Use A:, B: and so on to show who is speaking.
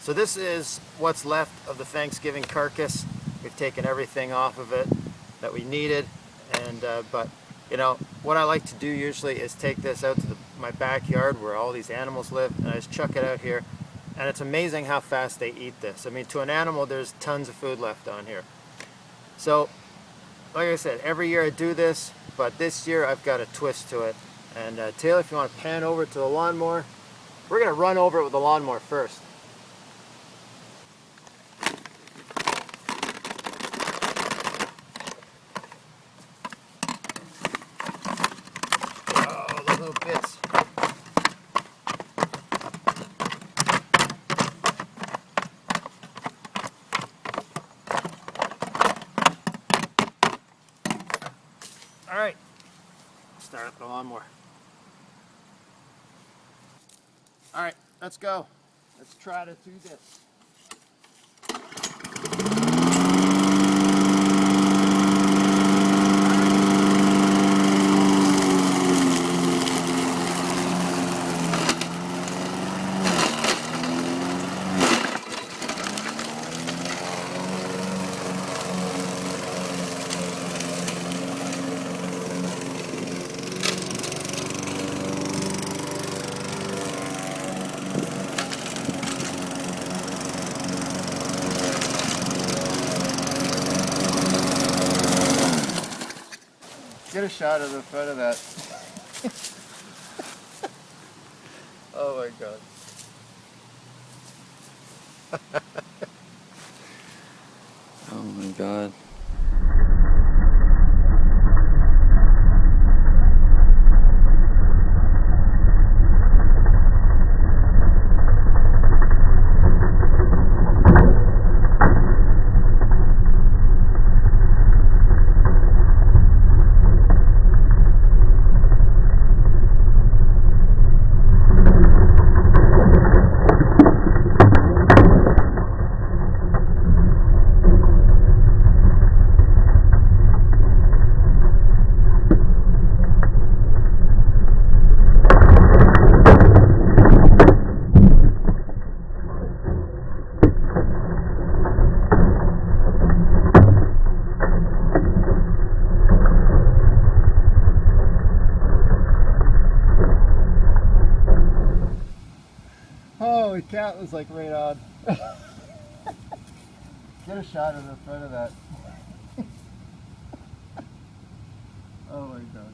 A: So this is what's left of the Thanksgiving carcass. We've taken everything off of it that we needed, and but you know what I like to do usually is take this out to my backyard where all these animals live, and I just chuck it out here, and it's amazing how fast they eat this. I mean, to an animal there's tons of food left on here. So like I said, every year I do this, but this year I've got a twist to it. And Taylor, if you want to pan over to the lawnmower, we're going to run over it with the lawnmower first. Oh, the little bits. All right, start up the lawnmower. All right, let's go. Let's try to do this. Get a shot of the front of that. Oh my god.
B: Oh my god.
A: Holy cat was like right on. Get a shot of the front of that. Oh my god.